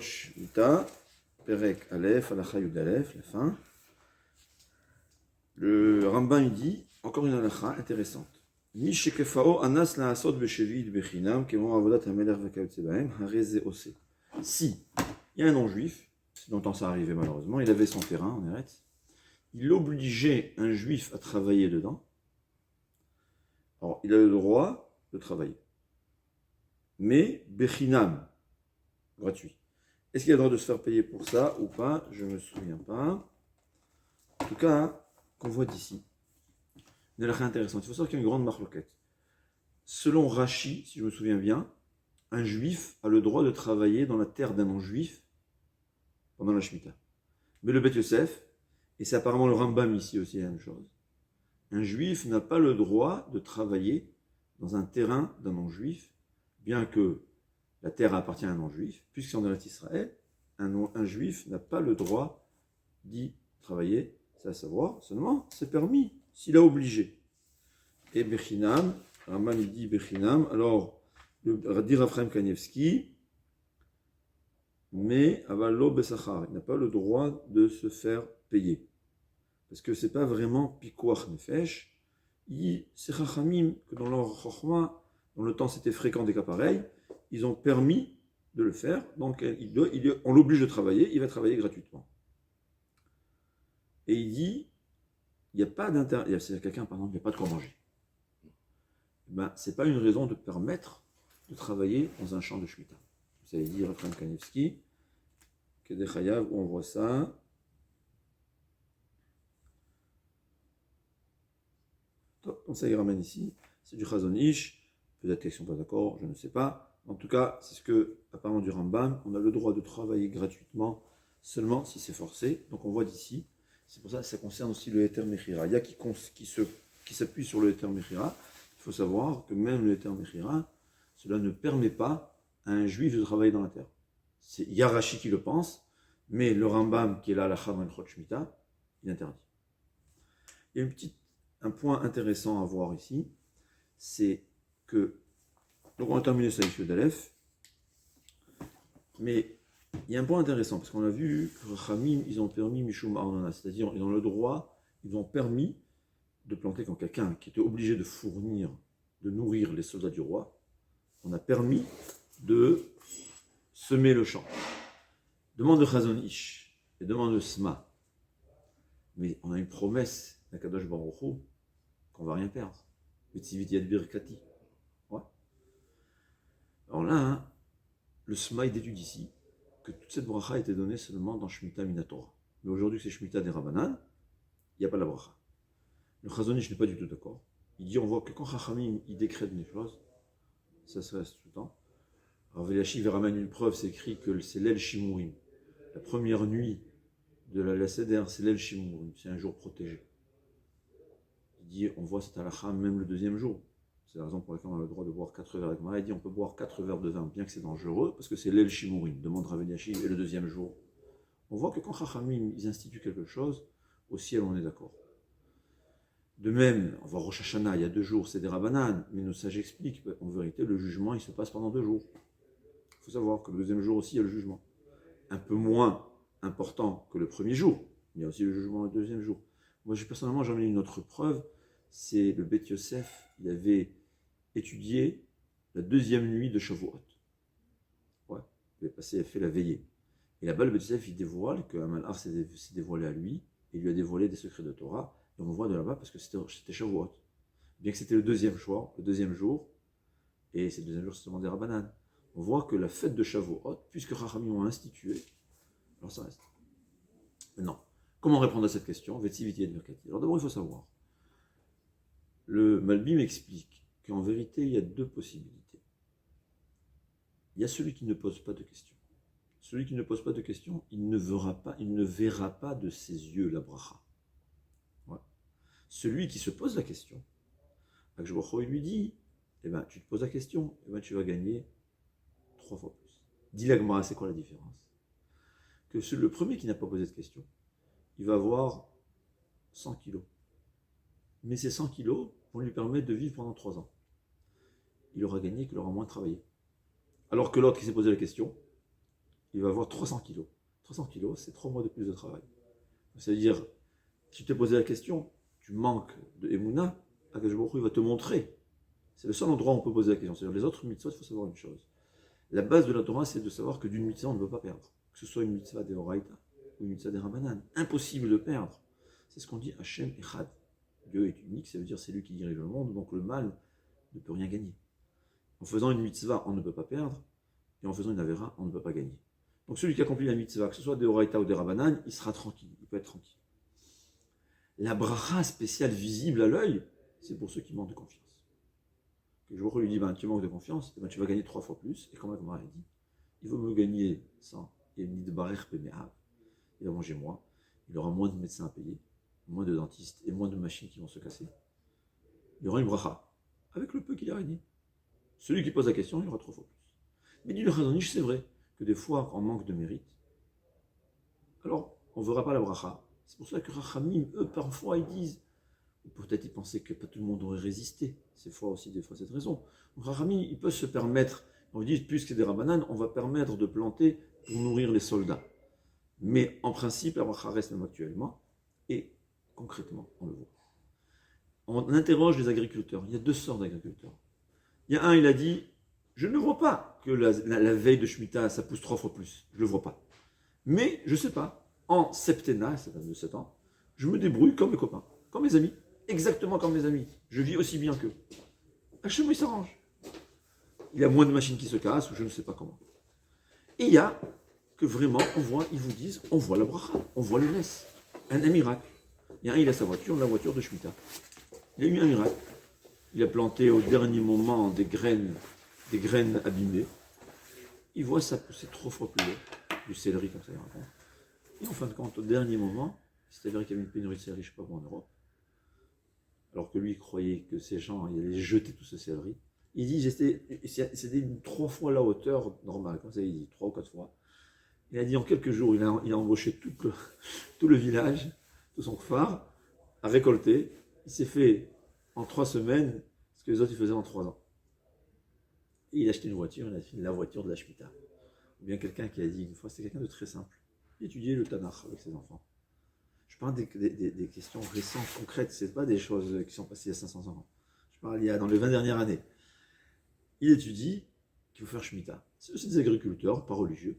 Shmita, Perek Aleph, Alacha Yud Aleph, la fin. Le Rambam il dit, encore une alacha intéressante. Mi shekefao anas la asod beshevid bechinam, kemon avodat hamelech vekayotze bahem, hareze ose. Si il y a un non-juif, c'est longtemps ça arrivait malheureusement, il avait son terrain en Eretz, il obligeait un juif à travailler dedans. Alors, il a le droit de travailler. Mais bechinam, gratuit. Est-ce qu'il a le droit de se faire payer pour ça ou pas? Je ne me souviens pas. En tout cas, qu'on voit d'ici. Une halakha intéressante. Il faut savoir qu'il y a une grande marloquette. Selon Rashi, si je me souviens bien, un juif a le droit de travailler dans la terre d'un non-juif pendant la Shemitah. Mais le Bet Yosef, et c'est apparemment le Rambam ici aussi la même chose, un juif n'a pas le droit de travailler dans un terrain d'un non-juif, bien que la terre appartient à un non-juif, puisque c'est en Eretz Israël, un juif n'a pas le droit d'y travailler, c'est à savoir, seulement c'est permis s'il a obligé. Et Bechinam, Rambam il dit Bechinam, alors, dit Raphaël Kanievski, mais Avalo Besachar, il n'a pas le droit de se faire payer. Parce que c'est pas vraiment Pikuach Nefesh, c'est Chachamim, que dans leur Chochma, dans le temps c'était fréquent des cas pareils, ils ont permis de le faire, donc on l'oblige de travailler, il va travailler gratuitement. Et il dit, il n'y a pas d'intérêt, c'est quelqu'un par exemple, il n'y a pas de quoi manger. Ben, c'est pas une raison de permettre de travailler dans un champ de Shemitah. Vous avez dit, Raphaël Kanievski, que des Chayav, où on voit ça. Comme ça, il ramène ici, c'est du Chazon Ish, peut-être qu'ils ne sont pas d'accord, je ne sais pas. En tout cas, c'est ce que, apparemment du Rambam, on a le droit de travailler gratuitement, seulement si c'est forcé. Donc on voit d'ici, c'est pour ça que ça concerne aussi le Heter Mechira. Il y a qui s'appuie sur le Heter Mechira. Il faut savoir que même le Heter Mechira, cela ne permet pas à un juif de travailler dans la terre. C'est Yarashi qui le pense, mais le Rambam, qui est là à la Chama Chot Shemitah, il interdit. Il y a un point intéressant à voir ici, c'est que, donc on a terminé ça avec le Dalef, mais il y a un point intéressant, parce qu'on a vu que Rachamim, ils ont permis Mishum Arnona, c'est-à-dire ils ont le droit, ils ont permis de planter quand quelqu'un qui était obligé de fournir, de nourrir les soldats du roi, on a permis de semer le champ. Demande de Chazon Ish et demande de Sma, mais on a une promesse d'Akadosh Baruch Hu qu'on ne va rien perdre. Ouais. Alors là, le Sma il étudie ici que toute cette bracha a été donnée seulement dans Shemitah Minatora. Mais aujourd'hui, c'est Shemitah des Rabbanan, il n'y a pas la bracha. Le Chazon Ish n'est pas du tout d'accord. Il dit, on voit que quand Chachamim il décrète des choses, ça se reste tout le temps. Alors Veliachi il ramène une preuve, c'est écrit que c'est l'El Shimurim. La première nuit de la Seder, c'est l'El Shimurim, c'est un jour protégé. Il dit, on voit cette halakha même le deuxième jour. C'est la raison pour laquelle on a le droit de boire 4 verres. Il dit, on peut boire 4 verres de vin, bien que c'est dangereux, parce que c'est l'El Shimurim, demande Rav Eliashiv, et le deuxième jour. On voit que quand Chachamim, ils instituent quelque chose, au ciel, on est d'accord. De même, on voit Rosh Hashanah, il y a 2 jours, c'est des Rabbanan, mais nos sages expliquent, en vérité, le jugement, il se passe pendant 2 jours. Il faut savoir que le deuxième jour aussi, il y a le jugement. Un peu moins important que le premier jour, il y a aussi le jugement le deuxième jour. Moi, personnellement, j'en ai une autre preuve, c'est le Bet Yosef, il avait étudié la deuxième nuit de Shavuot. Ouais, il avait fait la veillée. Et là-bas, le Bet Yosef, il dévoile que Amalhar s'est dévoilé à lui, et lui a dévoilé des secrets de Torah, et on le voit de là-bas parce que c'était Shavuot. Bien que c'était le deuxième choix, le deuxième jour, et c'est le deuxième jour, c'est seulement des Rabbanan. On voit que la fête de Shavuot, puisque Chachamim ont institué, alors ça reste. Maintenant, comment répondre à cette question? Alors d'abord, il faut savoir. Le Malbim explique qu'en vérité, il y a 2 possibilités. Il y a celui qui ne pose pas de questions. Celui qui ne pose pas de questions, il ne verra pas de ses yeux la bracha. Ouais. Celui qui se pose la question, il lui dit, eh ben, tu te poses la question, eh ben, tu vas gagner 3 fois plus. Dis la Gemara, c'est quoi la différence? Que le premier qui n'a pas posé de question, il va avoir 100 kilos. Mais ces 100 kilos vont lui permettre de vivre pendant 3 ans. Il aura gagné qu'il aura moins travaillé. Alors que l'autre qui s'est posé la question, il va avoir 300 kilos. 300 kilos, c'est 3 mois de plus de travail. C'est-à-dire, si tu t'es posé la question, tu manques de Emouna, Akadosh Baruch Hu, il va te montrer. C'est le seul endroit où on peut poser la question. C'est-à-dire, les autres mitzvot, il faut savoir une chose. La base de la Torah, c'est de savoir que d'une mitzvah, on ne peut pas perdre. Que ce soit une mitzvah des Horaïta ou une mitzvah des Rabbanan. Impossible de perdre. C'est ce qu'on dit Hachem Echad. Dieu est unique, ça veut dire c'est lui qui dirige le monde, donc le mal ne peut rien gagner. En faisant une mitzvah, on ne peut pas perdre, et en faisant une avera, on ne peut pas gagner. Donc celui qui accomplit la mitzvah, que ce soit des Horaïta ou des Rabbanan, il sera tranquille, il peut être tranquille. La bracha spéciale visible à l'œil, c'est pour ceux qui manquent de confiance. Que je lui dis, tu manques de confiance, et tu vas gagner 3 fois plus, et comme la Gemara a dit, il vaut mieux gagner 100, et il va manger moins, il aura moins de médecins à payer, moins de dentistes, et moins de machines qui vont se casser. Il y aura une bracha, avec le peu qu'il a gagné. Celui qui pose la question, il aura 3 fois plus. Mais dit le Chazon-Ish, c'est vrai que des fois, on manque de mérite, alors on ne verra pas la bracha. C'est pour ça que Rachamim, eux, parfois, ils disent, ou peut-être ils pensaient que pas tout le monde aurait résisté. C'est fois aussi, des fois, cette raison. Donc Rachamim, ils peuvent se permettre, on dit, puisque c'est des Rabbanan, on va permettre de planter pour nourrir les soldats. Mais en principe, la bracha reste même actuellement, et concrètement, on le voit. On interroge les agriculteurs. Il y a 2 sortes d'agriculteurs. Il y a un, il a dit, je ne vois pas que la veille de Shemitah, ça pousse 3 fois plus. Je ne le vois pas. Mais, je ne sais pas, en septennat, c'est-à-dire de 7 ans, je me débrouille comme mes copains, comme mes amis, exactement comme mes amis. Je vis aussi bien qu'eux. Hachem, il s'arrange. Il y a moins de machines qui se cassent, ou je ne sais pas comment. Et il y a que vraiment, on voit, ils vous disent, on voit la bracha, on voit le nes, un miracle. Il y a un, il a sa voiture, la voiture de Shemitah. Il a eu un miracle. Il a planté au dernier moment des graines abîmées. Il voit ça pousser 3 fois plus haut, du céleri comme ça, il raconte. Et en fin de compte, au dernier moment, c'est-à-dire qu'il y avait une pénurie de céleri, je ne sais pas où en Europe, alors que lui il croyait que ces gens ils allaient jeter tout ce céleri. Il dit, c'était 3 fois la hauteur normale, comme ça il dit, 3 ou 4 fois. Il a dit en quelques jours, il a embauché tout le village, tout son phare, a récolté. Il s'est fait en 3 semaines ce que les autres ils faisaient en 3 ans. Et il a acheté une voiture, il a acheté la voiture de la Shemitah. Ou bien quelqu'un qui a dit une fois, c'était quelqu'un de très simple. Étudier le Tanakh avec ses enfants. Je parle des questions récentes, concrètes, ce n'est pas des choses qui sont passées il y a 500 ans. Je parle dans les 20 dernières années. Il étudie qu'il faut faire Shemitah. C'est des agriculteurs, pas religieux.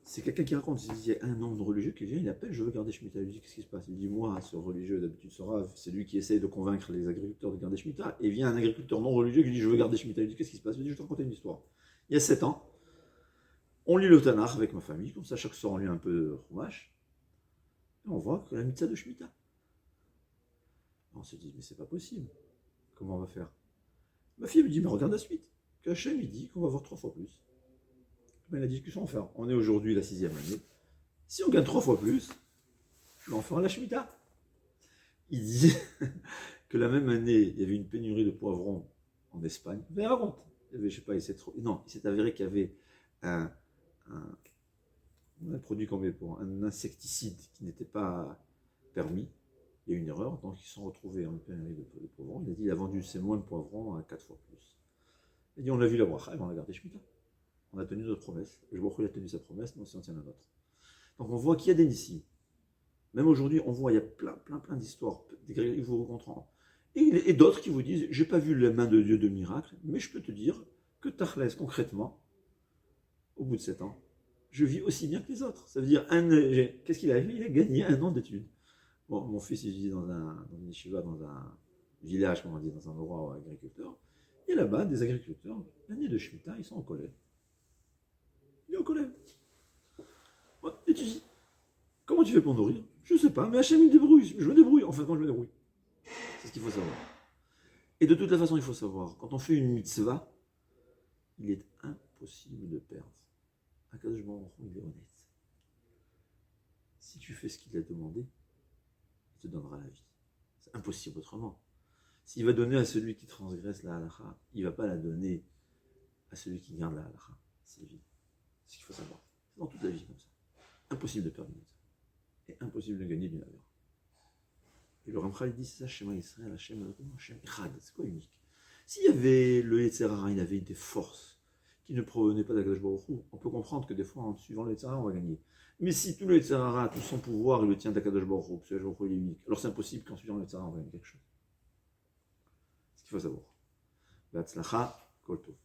C'est quelqu'un qui raconte, il y a un homme religieux qui vient, il appelle, je veux garder Shemitah. Il lui dit, qu'est-ce qui se passe? Il dit, moi, ce religieux, d'habitude, c'est lui qui essaye de convaincre les agriculteurs de garder Shemitah. Et vient un agriculteur non religieux qui dit, je veux garder Shemitah. Il lui dit, qu'est-ce qui se passe? Il lui dit, je vais te raconter une histoire. Il y a 7 ans, on lit le Tanakh avec ma famille, comme ça chaque soir on lit un peu de Chumash, et on voit que la mitzvah de Shemitah. On se dit, mais c'est pas possible, comment on va faire? Ma fille me dit, mais regarde la suite, que Hachem il dit qu'on va avoir 3 fois plus. Mais la discussion, enfin, on est aujourd'hui la 6e année, si on gagne 3 fois plus, on va faire la Shemitah. Il dit que la même année, il y avait une pénurie de poivrons en Espagne, mais raconte, il y avait, je sais pas, il s'est avéré qu'il y avait un produit qu'on met pour un insecticide qui n'était pas permis. Il y a eu une erreur, donc ils se sont retrouvés en pénurie de poivrons. Il a dit il a vendu ses moins de poivrons à 4 fois plus. Il a dit on a vu la bracha et on a gardé Shemitah. On a tenu notre promesse. Et je vois qu'il a tenu sa promesse, nous aussi on tient la nôtre. Donc on voit qu'il y a des nissim. Même aujourd'hui, on voit il y a plein d'histoires. Ils vous rencontrent. Et d'autres qui vous disent j'ai pas vu la main de Dieu de miracle, mais je peux te dire que Tachlès, concrètement, au bout de 7 ans, je vis aussi bien que les autres. Ça veut dire, qu'est-ce qu'il a fait? Il a gagné 1 an d'études. Bon, mon fils, il vit dans une yeshiva, dans un village, comme on dit, dans un endroit agriculteur. Et là-bas, des agriculteurs, l'année de Shemitah, ils sont en collège. Il est en collège. Ouais, étudie. Comment tu fais pour nourrir? Je ne sais pas, mais Hachem, il débrouille. Je me débrouille. Enfin, quand je me débrouille. C'est ce qu'il faut savoir. Et de toute la façon, il faut savoir, quand on fait une mitzvah, il est impossible de perdre. Akadosh Baruch Hu, il est honnête. Si tu fais ce qu'il a demandé, il te donnera la vie. C'est impossible autrement. S'il va donner à celui qui transgresse la halakha, il ne va pas la donner à celui qui garde la halakha. C'est évident. C'est ce qu'il faut savoir. C'est dans toute la vie comme ça. Impossible de perdre une mitzvah. Et impossible de gagner d'une avera. Et le Ramchal dit, c'est ça, Shema Israël, Hashem Echad. C'est quoi unique? S'il y avait le Yetzer Hara, il avait des forces qui ne provenait pas d'Akadosh Baruch Hu, on peut comprendre que des fois, en suivant le Yetzirah, on va gagner. Mais si tout le Yetzirah, tout son pouvoir, il le tient d'Akadosh Baruch Hu, parce que Baruch Hu, il est unique, alors c'est impossible qu'en suivant le Yetzirah, on va gagner quelque chose. C'est ce qu'il faut savoir. Be'atzlacha, kol tov.